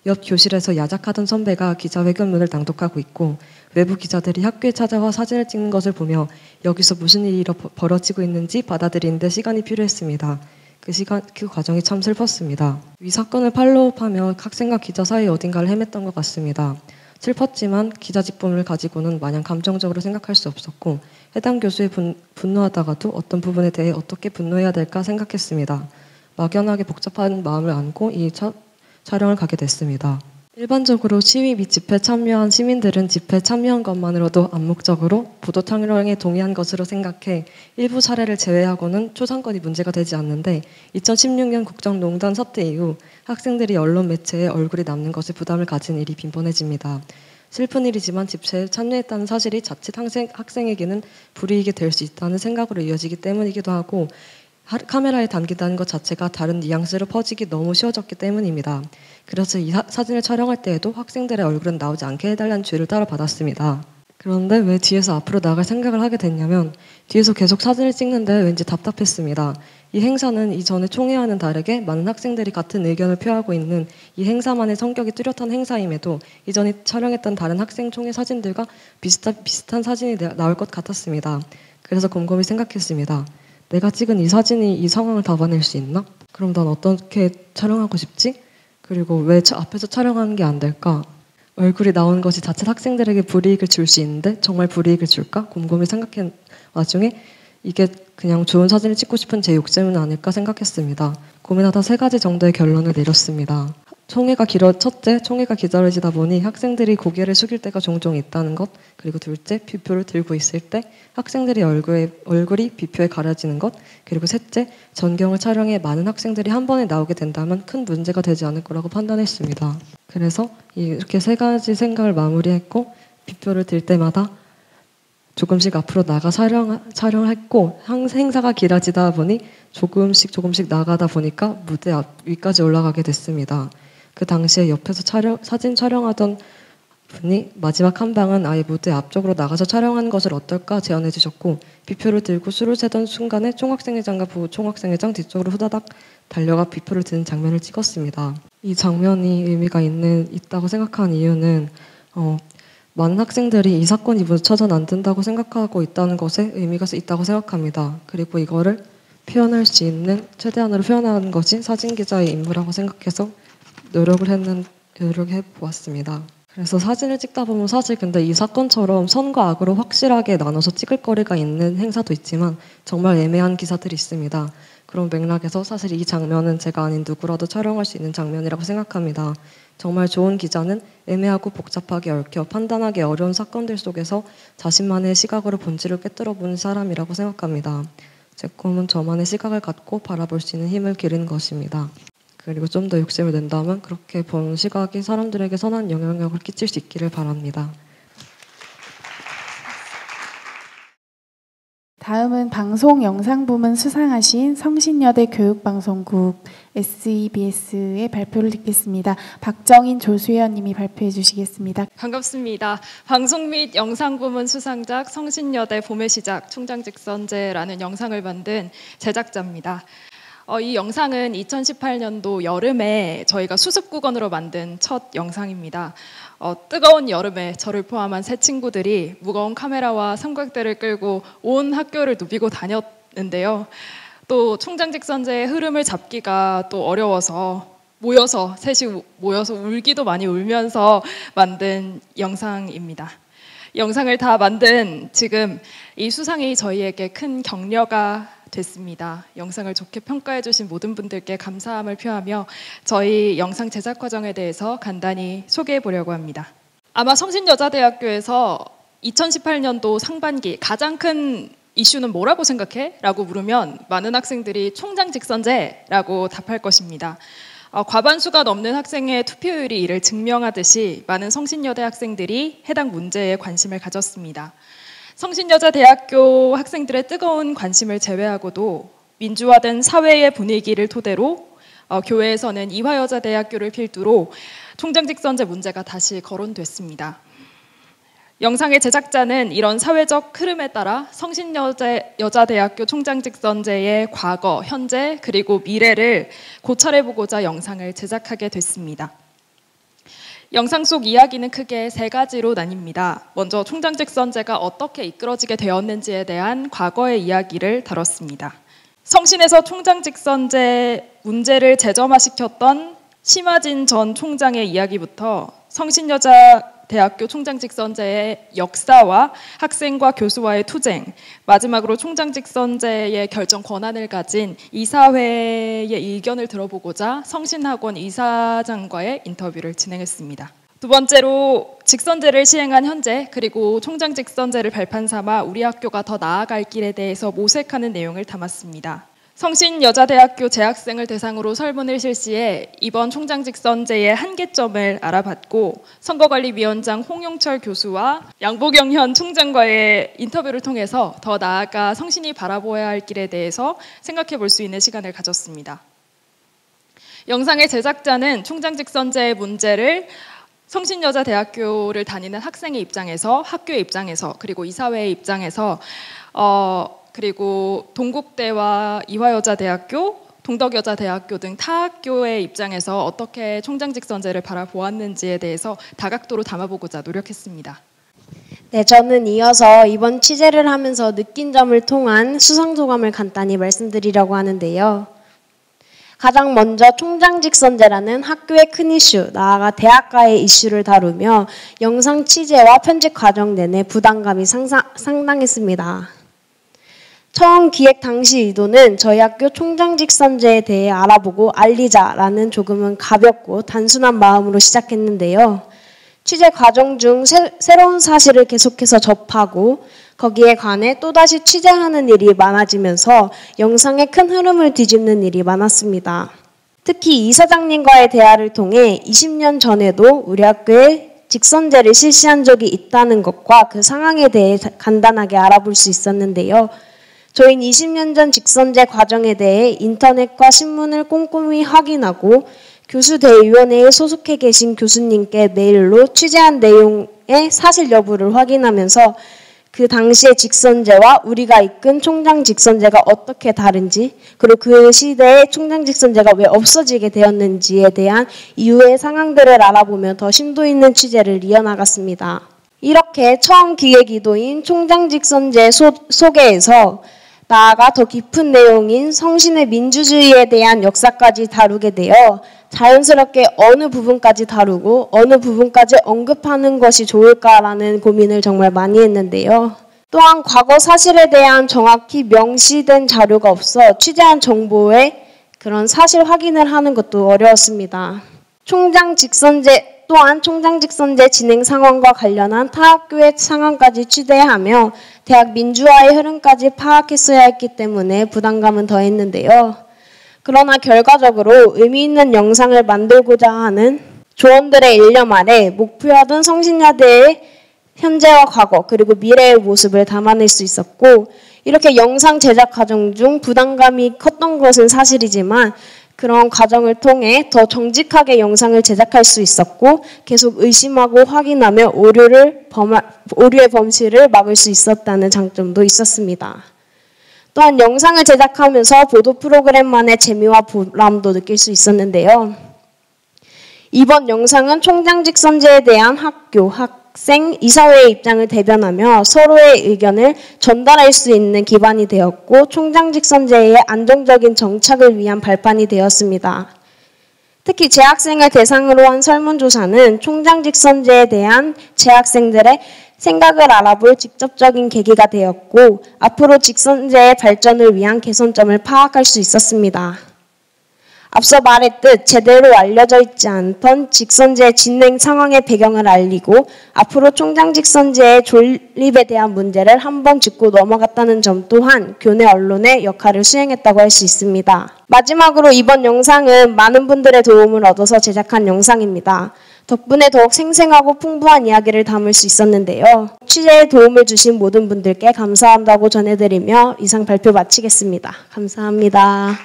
Speaker 9: 옆 교실에서 야작하던 선배가 기자회견문을 낭독하고 있고 외부 기자들이 학교에 찾아와 사진을 찍는 것을 보며 여기서 무슨 일이 벌어지고 있는지 받아들이는데 시간이 필요했습니다. 그 과정이 참 슬펐습니다. 위 사건을 팔로우하며 학생과 기자 사이 어딘가를 헤맸던 것 같습니다. 슬펐지만 기자 직분을 가지고는 마냥 감정적으로 생각할 수 없었고 해당 교수에 분노하다가도 어떤 부분에 대해 어떻게 분노해야 될까 생각했습니다. 막연하게 복잡한 마음을 안고 이 촬영을 가게 됐습니다. 일반적으로 시위 및 집회에 참여한 시민들은 집회에 참여한 것만으로도 암묵적으로 보도 촬영에 동의한 것으로 생각해 일부 사례를 제외하고는 초상권이 문제가 되지 않는데 2016년 국정농단 사태 이후 학생들이 언론 매체에 얼굴이 남는 것에 부담을 가진 일이 빈번해집니다. 슬픈 일이지만 집회에 참여했다는 사실이 자칫 학생에게는 불이익이 될 수 있다는 생각으로 이어지기 때문이기도 하고 카메라에 담긴다는 것 자체가 다른 뉘앙스로 퍼지기 너무 쉬워졌기 때문입니다. 그래서 이 사진을 촬영할 때에도 학생들의 얼굴은 나오지 않게 해달라는 주의를 따로 받았습니다. 그런데 왜 뒤에서 앞으로 나갈 생각을 하게 됐냐면 뒤에서 계속 사진을 찍는데 왠지 답답했습니다. 이 행사는 이전의 총회와는 다르게 많은 학생들이 같은 의견을 표하고 있는 이 행사만의 성격이 뚜렷한 행사임에도 이전에 촬영했던 다른 학생 총회 사진들과 비슷한 사진이 나올 것 같았습니다. 그래서 곰곰이 생각했습니다. 내가 찍은 이 사진이 이 상황을 담아낼 수 있나? 그럼 난 어떻게 촬영하고 싶지? 그리고 왜 앞에서 촬영하는 게 안 될까? 얼굴이 나오는 것이 자칫 학생들에게 불이익을 줄 수 있는데 정말 불이익을 줄까? 곰곰이 생각한 와중에 이게 그냥 좋은 사진을 찍고 싶은 제 욕심은 아닐까 생각했습니다. 고민하다 3가지 정도의 결론을 내렸습니다. 첫째, 총회가 기다려지다 보니 학생들이 고개를 숙일 때가 종종 있다는 것, 그리고 둘째, 비표를 들고 있을 때 학생들의 얼굴이 비표에 가려지는 것, 그리고 셋째, 전경을 촬영해 많은 학생들이 한 번에 나오게 된다면 큰 문제가 되지 않을 거라고 판단했습니다. 그래서 이렇게 3가지 생각을 마무리했고 비표를 들 때마다 조금씩 앞으로 나가 촬영했고 행사가 길어지다 보니 조금씩 나가다 보니까 무대 위까지 올라가게 됐습니다. 그 당시에 옆에서 사진 촬영하던 분이 마지막 한 방은 아예 무대 앞쪽으로 나가서 촬영하는 것을 어떨까 제안해 주셨고 비표를 들고 수를 세던 순간에 총학생회장과 부총학생회장 뒤쪽으로 후다닥 달려가 비표를 드는 장면을 찍었습니다. 이 장면이 의미가 있다고 생각한 이유는 많은 학생들이 이 사건이 묻혀선 안 된다고 생각하고 있다는 것에 의미가 있다고 생각합니다. 그리고 이거를 표현할 수 있는 최대한으로 표현하는 것이 사진기자의 임무라고 생각해서 노력해 보았습니다. 그래서 사진을 찍다 보면 사실 근데 이 사건처럼 선과 악으로 확실하게 나눠서 찍을 거리가 있는 행사도 있지만 정말 애매한 기사들이 있습니다. 그런 맥락에서 사실 이 장면은 제가 아닌 누구라도 촬영할 수 있는 장면이라고 생각합니다. 정말 좋은 기자는 애매하고 복잡하게 얽혀 판단하기 어려운 사건들 속에서 자신만의 시각으로 본질을 꿰뚫어보는 사람이라고 생각합니다. 제 꿈은 저만의 시각을 갖고 바라볼 수 있는 힘을 기르는 것입니다. 그리고 좀 더 욕심을 낸다면 그렇게 보는 시각이 사람들에게 선한 영향력을 끼칠 수 있기를 바랍니다.
Speaker 1: 다음은 방송 영상 부문 수상하신 성신여대 교육방송국 SEBS의 발표를 듣겠습니다. 박정인 조수연 님이 발표해 주시겠습니다.
Speaker 10: 반갑습니다. 방송 및 영상 부문 수상작 성신여대 봄의 시작 총장직선제라는 영상을 만든 제작자입니다. 이 영상은 2018년도 여름에 저희가 수습국원으로 만든 첫 영상입니다. 뜨거운 여름에 저를 포함한 세 친구들이 무거운 카메라와 삼각대를 끌고 온 학교를 누비고 다녔는데요. 또 총장직선제의 흐름을 잡기가 또 어려워서 셋이 모여서 울기도 많이 울면서 만든 영상입니다. 영상을 다 만든 지금 이 수상이 저희에게 큰 격려가 됐습니다. 영상을 좋게 평가해 주신 모든 분들께 감사함을 표하며 저희 영상 제작 과정에 대해서 간단히 소개해 보려고 합니다. 아마 성신여자대학교에서 2018년도 상반기 가장 큰 이슈는 뭐라고 생각해? 라고 물으면 많은 학생들이 총장 직선제라고 답할 것입니다. 과반수가 넘는 학생의 투표율이 이를 증명하듯이 많은 성신여대 학생들이 해당 문제에 관심을 가졌습니다. 성신여자대학교 학생들의 뜨거운 관심을 제외하고도 민주화된 사회의 분위기를 토대로 교회에서는 이화여자대학교를 필두로 총장 직선제 문제가 다시 거론됐습니다. 영상의 제작자는 이런 사회적 흐름에 따라 성신여자대학교 총장 직선제의 과거, 현재, 그리고 미래를 고찰해보고자 영상을 제작하게 됐습니다. 영상 속 이야기는 크게 세 가지로 나뉩니다. 먼저 총장 직선제가 어떻게 이끌어지게 되었는지에 대한 과거의 이야기를 다뤘습니다. 성신에서 총장 직선제 문제를 재점화시켰던 심화진 전 총장의 이야기부터 성신여자대학교 총장 직선제의 역사와 학생과 교수와의 투쟁, 마지막으로 총장 직선제의 결정 권한을 가진 이사회의 의견을 들어보고자 성신학원 이사장과의 인터뷰를 진행했습니다. 두 번째로 직선제를 시행한 현재, 그리고 총장 직선제를 발판 삼아 우리 학교가 더 나아갈 길에 대해서 모색하는 내용을 담았습니다. 성신여자대학교 재학생을 대상으로 설문을 실시해 이번 총장 직선제의 한계점을 알아봤고, 선거관리위원장 홍용철 교수와 양보경 현 총장과의 인터뷰를 통해서 더 나아가 성신이 바라보아야 할 길에 대해서 생각해 볼 수 있는 시간을 가졌습니다. 영상의 제작자는 총장 직선제의 문제를 성신여자대학교를 다니는 학생의 입장에서, 학교의 입장에서, 그리고 이사회의 입장에서 그리고 동국대와 이화여자대학교, 동덕여자대학교 등 타 학교의 입장에서 어떻게 총장 직선제를 바라보았는지에 대해서 다각도로 담아보고자 노력했습니다.
Speaker 11: 네, 저는 이어서 이번 취재를 하면서 느낀 점을 통한 수상소감을 간단히 말씀드리려고 하는데요. 가장 먼저 총장 직선제라는 학교의 큰 이슈, 나아가 대학가의 이슈를 다루며 영상 취재와 편집 과정 내내 부담감이 상당했습니다. 처음 기획 당시 의도는 저희 학교 총장 직선제에 대해 알아보고 알리자라는 조금은 가볍고 단순한 마음으로 시작했는데요. 취재 과정 중 새로운 사실을 계속해서 접하고 거기에 관해 또다시 취재하는 일이 많아지면서 영상의 큰 흐름을 뒤집는 일이 많았습니다. 특히 이사장님과의 대화를 통해 20년 전에도 우리 학교에 직선제를 실시한 적이 있다는 것과 그 상황에 대해 간단하게 알아볼 수 있었는데요. 저희는 20년 전 직선제 과정에 대해 인터넷과 신문을 꼼꼼히 확인하고 교수대위원회에 소속해 계신 교수님께 메일로 취재한 내용의 사실 여부를 확인하면서 그 당시의 직선제와 우리가 이끈 총장 직선제가 어떻게 다른지, 그리고 그 시대의 총장 직선제가 왜 없어지게 되었는지에 대한 이후의 상황들을 알아보며 더 심도 있는 취재를 이어나갔습니다. 이렇게 처음 기획 의도인 총장 직선제 소개에서 나아가 더 깊은 내용인 성신의 민주주의에 대한 역사까지 다루게 되어 자연스럽게 어느 부분까지 다루고 어느 부분까지 언급하는 것이 좋을까라는 고민을 정말 많이 했는데요. 또한 과거 사실에 대한 정확히 명시된 자료가 없어 취재한 정보의 그런 사실 확인을 하는 것도 어려웠습니다. 또한 총장 직선제 진행 상황과 관련한 타 학교의 상황까지 취재하며 대학 민주화의 흐름까지 파악했어야 했기 때문에 부담감은 더했는데요. 그러나 결과적으로 의미 있는 영상을 만들고자 하는 조원들의 일념 아래 목표하던 성신여대의 현재와 과거 그리고 미래의 모습을 담아낼 수 있었고, 이렇게 영상 제작 과정 중 부담감이 컸던 것은 사실이지만 그런 과정을 통해 더 정직하게 영상을 제작할 수 있었고 계속 의심하고 확인하며 오류의 범실을 막을 수 있었다는 장점도 있었습니다. 또한 영상을 제작하면서 보도 프로그램만의 재미와 보람도 느낄 수 있었는데요. 이번 영상은 총장 직선제에 대한 학교, 학생, 이사회의 입장을 대변하며 서로의 의견을 전달할 수 있는 기반이 되었고 총장 직선제의 안정적인 정착을 위한 발판이 되었습니다. 특히 재학생을 대상으로 한 설문조사는 총장 직선제에 대한 재학생들의 생각을 알아볼 직접적인 계기가 되었고 앞으로 직선제의 발전을 위한 개선점을 파악할 수 있었습니다. 앞서 말했듯 제대로 알려져 있지 않던 직선제 진행 상황의 배경을 알리고 앞으로 총장직선제의 존립에 대한 문제를 한번 짚고 넘어갔다는 점 또한 교내 언론의 역할을 수행했다고 할 수 있습니다. 마지막으로 이번 영상은 많은 분들의 도움을 얻어서 제작한 영상입니다. 덕분에 더욱 생생하고 풍부한 이야기를 담을 수 있었는데요. 취재에 도움을 주신 모든 분들께 감사한다고 전해드리며 이상 발표 마치겠습니다. 감사합니다.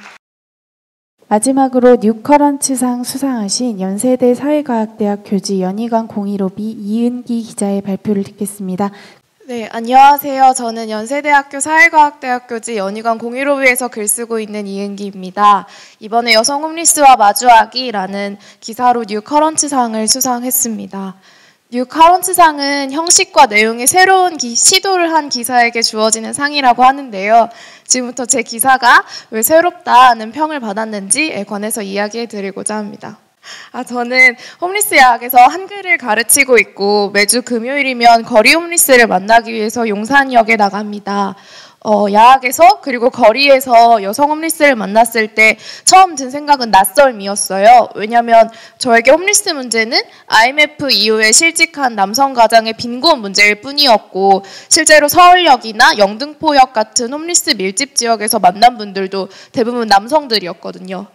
Speaker 1: 마지막으로 뉴커런츠상 수상하신 연세대 사회과학대학 교지 연희관 015B 이은기 기자의 발표를 듣겠습니다.
Speaker 12: 네, 안녕하세요. 저는 연세대학교 사회과학대학 교지 연희관 015B에서 글 쓰고 있는 이은기입니다. 이번에 여성 홈리스와 마주하기라는 기사로 뉴커런츠상을 수상했습니다. 뉴커런츠상은 형식과 내용의 새로운 시도를 한 기사에게 주어지는 상이라고 하는데요. 지금부터 제 기사가 왜 새롭다는 평을 받았는지에 관해서 이야기해 드리고자 합니다. 저는 홈리스 야학에서 한글을 가르치고 있고 매주 금요일이면 거리 홈리스를 만나기 위해서 용산역에 나갑니다. 야학에서 그리고 거리에서 여성 홈리스를 만났을 때 처음 든 생각은 낯설미였어요. 왜냐하면 저에게 홈리스 문제는 IMF 이후에 실직한 남성 가장의 빈곤 문제일 뿐이었고 실제로 서울역이나 영등포역 같은 홈리스 밀집 지역에서 만난 분들도 대부분 남성들이었거든요.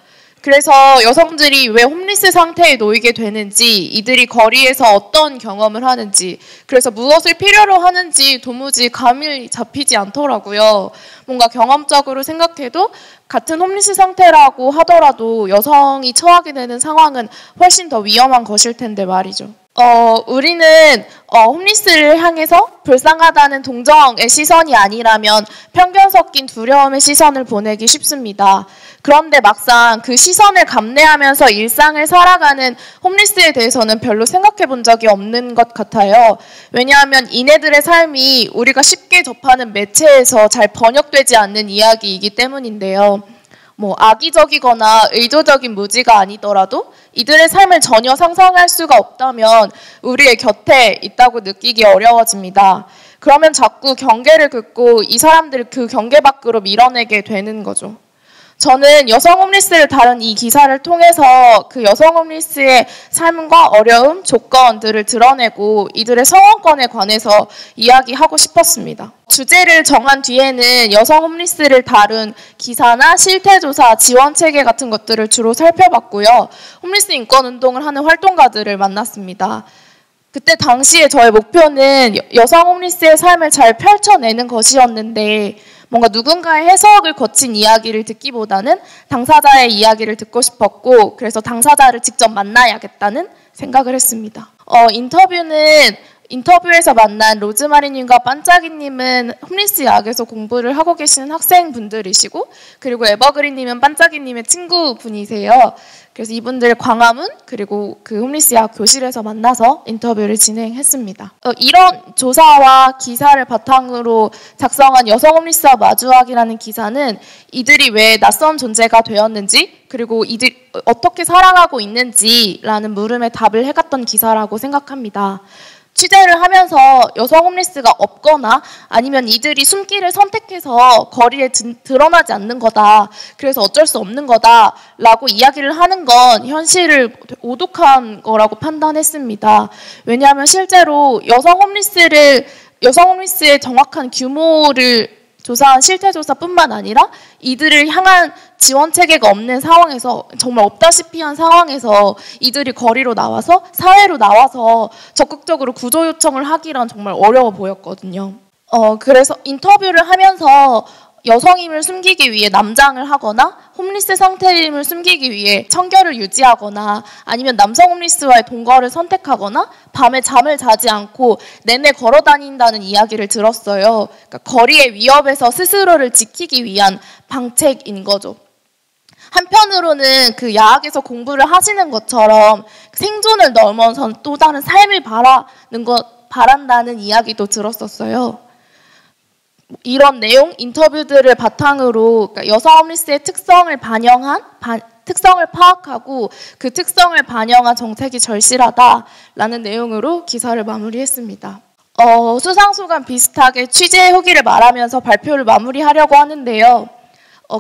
Speaker 12: 그래서 여성들이 왜 홈리스 상태에 놓이게 되는지, 이들이 거리에서 어떤 경험을 하는지, 그래서 무엇을 필요로 하는지 도무지 감이 잡히지 않더라고요. 뭔가 경험적으로 생각해도 같은 홈리스 상태라고 하더라도 여성이 처하게 되는 상황은 훨씬 더 위험한 것일 텐데 말이죠. 우리는 홈리스를 향해서 불쌍하다는 동정의 시선이 아니라면 편견 섞인 두려움의 시선을 보내기 쉽습니다. 그런데 막상 그 시선을 감내하면서 일상을 살아가는 홈리스에 대해서는 별로 생각해 본 적이 없는 것 같아요. 왜냐하면 이네들의 삶이 우리가 쉽게 접하는 매체에서 잘 번역되지 않는 이야기이기 때문인데요. 악의적이거나 의도적인 무지가 아니더라도 이들의 삶을 전혀 상상할 수가 없다면 우리의 곁에 있다고 느끼기 어려워집니다. 그러면 자꾸 경계를 긋고 이 사람들을 그 경계 밖으로 밀어내게 되는 거죠. 저는 여성 홈리스를 다룬 이 기사를 통해서 그 여성 홈리스의 삶과 어려움, 조건들을 드러내고 이들의 성원권에 관해서 이야기하고 싶었습니다. 주제를 정한 뒤에는 여성 홈리스를 다룬 기사나 실태조사, 지원체계 같은 것들을 주로 살펴봤고요. 홈리스 인권운동을 하는 활동가들을 만났습니다. 그때 당시에 저의 목표는 여성 홈리스의 삶을 잘 펼쳐내는 것이었는데 뭔가 누군가의 해석을 거친 이야기를 듣기보다는 당사자의 이야기를 듣고 싶었고 그래서 당사자를 직접 만나야겠다는 생각을 했습니다. 인터뷰에서 만난 로즈마리님과 반짝이님은 홈리스 야학에서 공부를 하고 계시는 학생분들이시고 그리고 에버그린님은 반짝이님의 친구분이세요. 그래서 이분들 광화문 그리고 그 홈리스 야학 교실에서 만나서 인터뷰를 진행했습니다. 이런 조사와 기사를 바탕으로 작성한 여성 홈리스와 마주하기라는 기사는 이들이 왜 낯선 존재가 되었는지 그리고 이들이 어떻게 살아가고 있는지라는 물음에 답을 해갔던 기사라고 생각합니다. 취재를 하면서 여성 홈리스가 없거나 아니면 이들이 숨기를 선택해서 거리에 드러나지 않는 거다. 그래서 어쩔 수 없는 거다라고 이야기를 하는 건 현실을 오독한 거라고 판단했습니다. 왜냐하면 실제로 여성 홈리스의 정확한 규모를 조사한 실태조사뿐만 아니라 이들을 향한 지원 체계가 없는 상황에서 정말 없다시피 한 상황에서 이들이 거리로 나와서 사회로 나와서 적극적으로 구조 요청을 하기란 정말 어려워 보였거든요. 그래서 인터뷰를 하면서 여성임을 숨기기 위해 남장을 하거나 홈리스 상태임을 숨기기 위해 청결을 유지하거나 아니면 남성 홈리스와의 동거를 선택하거나 밤에 잠을 자지 않고 내내 걸어 다닌다는 이야기를 들었어요. 그러니까 거리의 위협에서 스스로를 지키기 위한 방책인 거죠. 한편으로는 그 야학에서 공부를 하시는 것처럼 생존을 넘어선 또 다른 삶을 바란다는 이야기도 들었었어요. 이런 내용, 인터뷰들을 바탕으로 그러니까 여성 홈리스의 특성을 파악하고 그 특성을 반영한 정책이 절실하다라는 내용으로 기사를 마무리했습니다. 수상소감 비슷하게 취재 후기를 말하면서 발표를 마무리하려고 하는데요.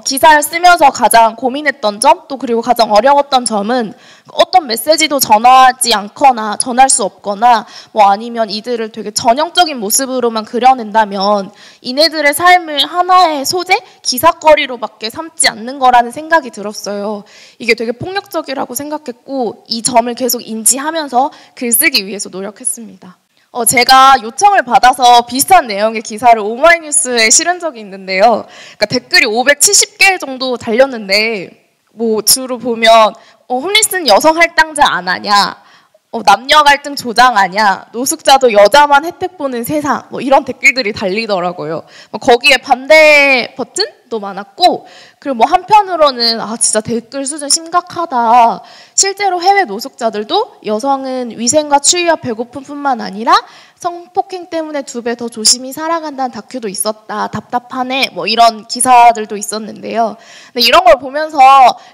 Speaker 12: 기사를 쓰면서 가장 고민했던 점, 또 그리고 가장 어려웠던 점은 어떤 메시지도 전하지 않거나 전할 수 없거나 뭐 아니면 이들을 되게 전형적인 모습으로만 그려낸다면 이네들의 삶을 하나의 소재, 기사거리로밖에 삼지 않는 거라는 생각이 들었어요. 이게 되게 폭력적이라고 생각했고 이 점을 계속 인지하면서 글쓰기 위해서 노력했습니다. 제가 요청을 받아서 비슷한 내용의 기사를 오마이뉴스에 실은 적이 있는데요. 그러니까 댓글이 570개 정도 달렸는데 뭐 주로 보면 홈리스는 여성 할당자 안 하냐, 남녀 갈등 조장하냐, 노숙자도 여자만 혜택 보는 세상, 뭐 이런 댓글들이 달리더라고요. 거기에 반대 버튼도 많았고, 그리고 뭐 한편으로는 진짜 댓글 수준 심각하다. 실제로 해외 노숙자들도 여성은 위생과 추위와 배고픔뿐만 아니라 성폭행 때문에 2배 더 조심히 살아간다는 다큐도 있었다. 답답하네. 뭐 이런 기사들도 있었는데요. 근데 이런 걸 보면서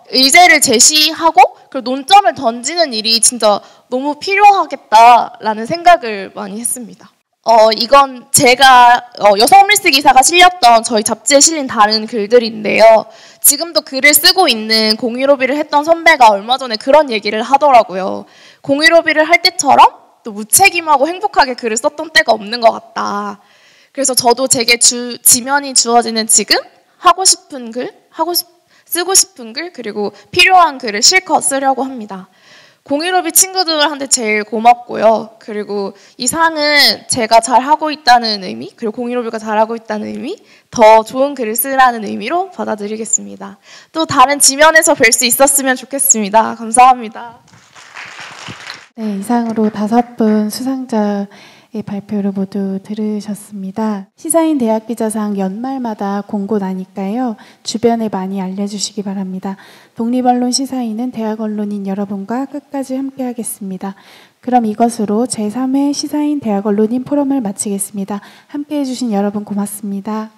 Speaker 12: 의제를 제시하고 그리고 논점을 던지는 일이 진짜 너무 필요하겠다라는 생각을 많이 했습니다. 이건 제가 여성 홈리스 기사가 실렸던 저희 잡지에 실린 다른 글들인데요. 지금도 글을 쓰고 있는 공유로비를 했던 선배가 얼마 전에 그런 얘기를 하더라고요. 공유로비를 할 때처럼 또 무책임하고 행복하게 글을 썼던 때가 없는 것 같다. 그래서 저도 제게 지면이 주어지는 지금 하고 싶은 글, 쓰고 싶은 글, 그리고 필요한 글을 실컷 쓰려고 합니다. 공유로비 친구들한테 제일 고맙고요. 그리고 이 상은 제가 잘하고 있다는 의미, 그리고 공유로비가 잘하고 있다는 의미, 더 좋은 글을 쓰라는 의미로 받아들이겠습니다. 또 다른 지면에서 뵐 수 있었으면 좋겠습니다. 감사합니다.
Speaker 1: 네, 이상으로 5분 수상자의 발표를 모두 들으셨습니다. 시사인 대학기자상 연말마다 공고 나니까요. 주변에 많이 알려주시기 바랍니다. 독립언론 시사인은 대학 언론인 여러분과 끝까지 함께하겠습니다. 그럼 이것으로 제3회 시사인 대학 언론인 포럼을 마치겠습니다. 함께해 주신 여러분 고맙습니다.